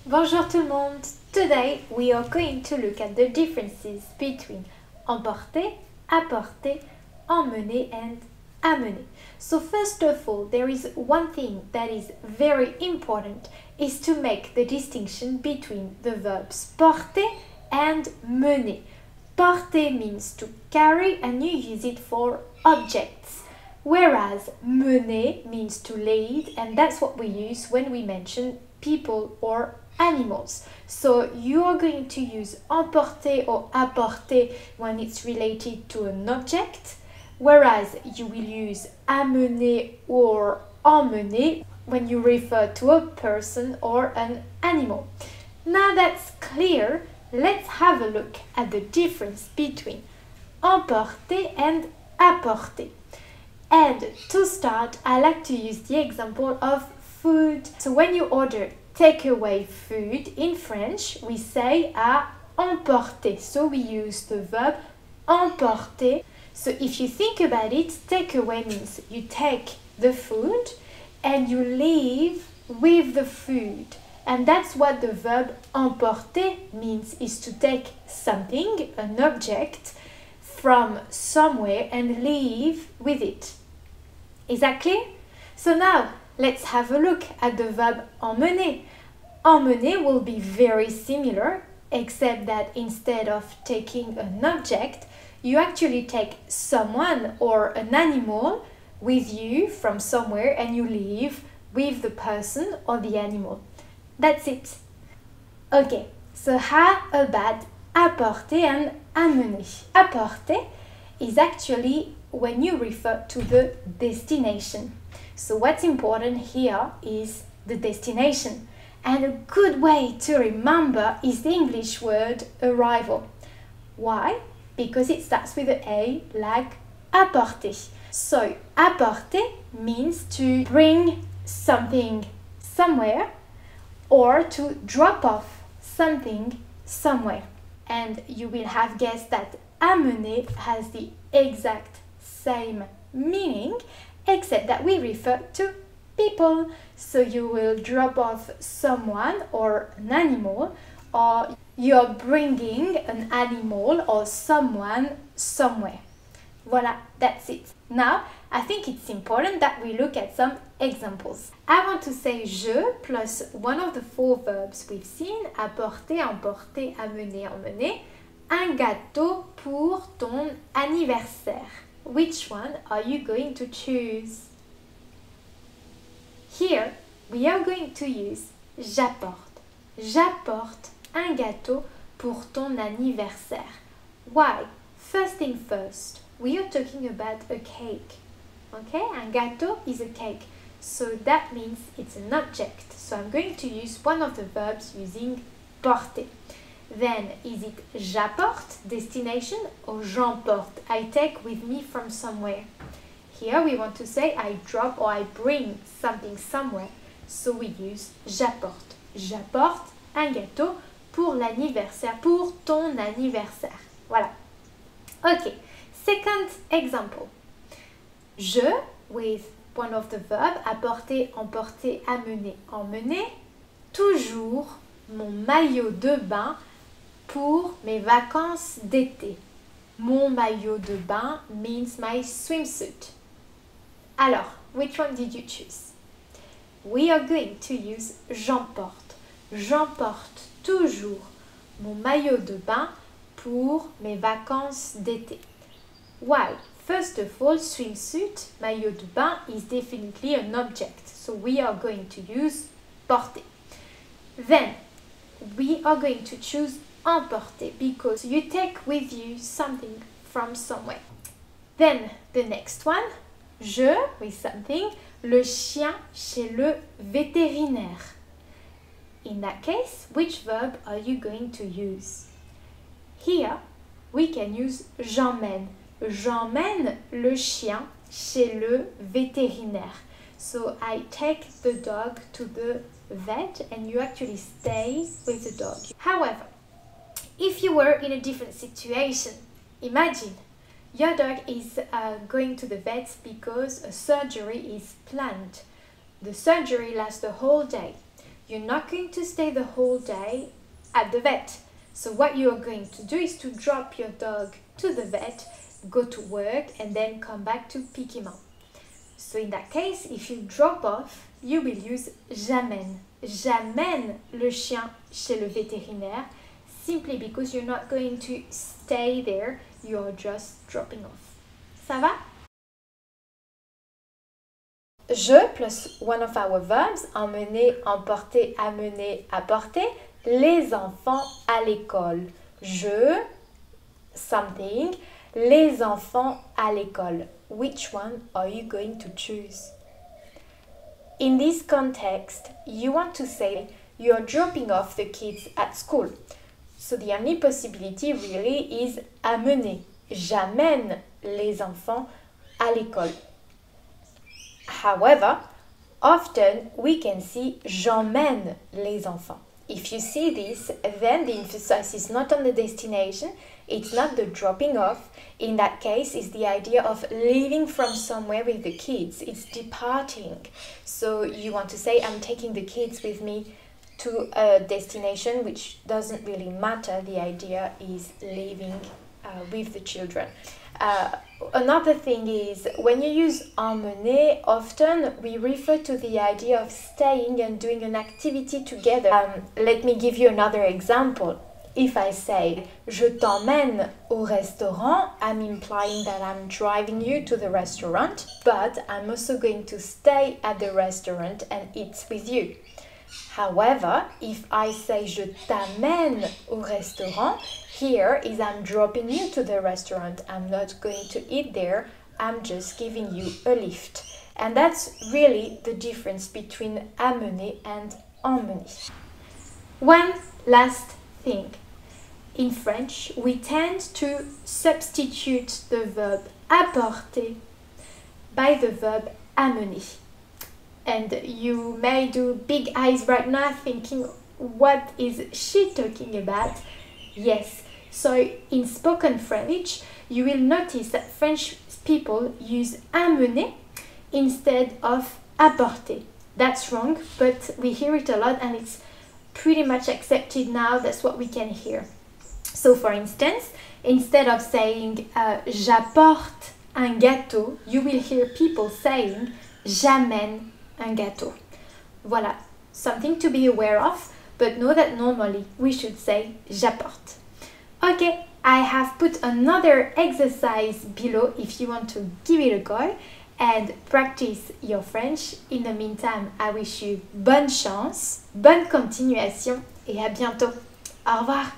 Bonjour tout le monde! Today we are going to look at the differences between emporter, apporter, emmener and amener. So first of all, there is one thing that is very important is to make the distinction between the verbs porter and mener. Porter means to carry and you use it for objects, whereas mener means to lead, and that's what we use when we mention people or animals. So you are going to use emporter or apporter when it's related to an object, whereas you will use amener or emmener when you refer to a person or an animal. Now that's clear, let's have a look at the difference between emporter and apporter. And to start, I like to use the example of food. So when you order takeaway food in French, we say à emporter. So we use the verb emporter. So if you think about it, takeaway means you take the food and you leave with the food. And that's what the verb emporter means, is to take something, an object, from somewhere and leave with it. Is that clear? So now, let's have a look at the verb emmener. Emmener will be very similar, except that instead of taking an object, you actually take someone or an animal with you from somewhere and you leave with the person or the animal. That's it. Okay, so how about apporter and amener? Apporter is actually when you refer to the destination. So what's important here is the destination. And a good way to remember is the English word arrival. Why? Because it starts with an A, like apporter. So apporter means to bring something somewhere or to drop off something somewhere. And you will have guessed that amener has the exact same meaning, except that we refer to people. So you will drop off someone or an animal, or you're bringing an animal or someone somewhere. Voila, that's it. Now, I think it's important that we look at some examples. I want to say je plus one of the four verbs we've seen, apporter, emporter, amener, emmener, un gâteau pour ton anniversaire. Which one are you going to choose? Here, we are going to use j'apporte. J'apporte un gâteau pour ton anniversaire. Why? First thing first, we are talking about a cake. Okay, un gâteau is a cake. So that means it's an object. So I'm going to use one of the verbs using porter. Then, is it j'apporte, destination, or j'emporte, I take with me from somewhere? Here we want to say I drop or I bring something somewhere. So we use j'apporte. J'apporte un gâteau pour l'anniversaire, pour ton anniversaire. Voilà. Okay, second example. Je, with one of the verbs, apporter, emporter, amener, emmener, toujours mon maillot de bain pour mes vacances d'été. Mon maillot de bain means my swimsuit. Alors, which one did you choose? We are going to use j'emporte. J'emporte toujours mon maillot de bain pour mes vacances d'été. Why? First of all, swimsuit, maillot de bain is definitely an object. So we are going to use porter. Then, we are going to choose emporter because you take with you something from somewhere. Then, the next one, je with something, le chien chez le vétérinaire. In that case, which verb are you going to use? Here, we can use j'emmène. J'emmène le chien chez le vétérinaire. So I take the dog to the vet and you actually stay with the dog. However, if you were in a different situation, imagine your dog is going to the vet because a surgery is planned. The surgery lasts the whole day. you're not going to stay the whole day at the vet. So what you're going to do is to drop your dog to the vet, go to work, and then come back to pick him up. So in that case, if you drop off, you will use j'amène. J'amène le chien chez le vétérinaire, simply because you're not going to stay there, you're just dropping off. Ça va? Je plus one of our verbs, emmener, emporter, amener, apporter, les enfants à l'école. Je, something, les enfants à l'école. Which one are you going to choose? In this context, you want to say you're dropping off the kids at school. So the only possibility really is amener. J'amène les enfants à l'école. However, often we can see j'emmène les enfants. If you see this, then the emphasis is not on the destination, it's not the dropping off. In that case, it's the idea of leaving from somewhere with the kids. It's departing. So you want to say, I'm taking the kids with me to a destination, which doesn't really matter. The idea is leaving with the children. Another thing is, when you use emmener, often we refer to the idea of staying and doing an activity together. Let me give you another example. If I say, je t'emmène au restaurant, I'm implying that I'm driving you to the restaurant, but I'm also going to stay at the restaurant and eat with you. However, if I say je t'amène au restaurant, here is I'm dropping you to the restaurant. I'm not going to eat there, I'm just giving you a lift. And that's really the difference between amener and emmener. One last thing. In French, we tend to substitute the verb apporter by the verb amener. And you may do big eyes right now thinking, what is she talking about? Yes, so in spoken French, you will notice that French people use amener instead of apporter. That's wrong, but we hear it a lot and it's pretty much accepted now. That's what we can hear. So for instance, instead of saying j'apporte un gâteau, you will hear people saying j'amène un gâteau. Voilà, something to be aware of, but know that normally we should say j'apporte. Okay, I have put another exercise below if you want to give it a go and practice your French. In the meantime, I wish you bonne chance, bonne continuation et à bientôt. Au revoir.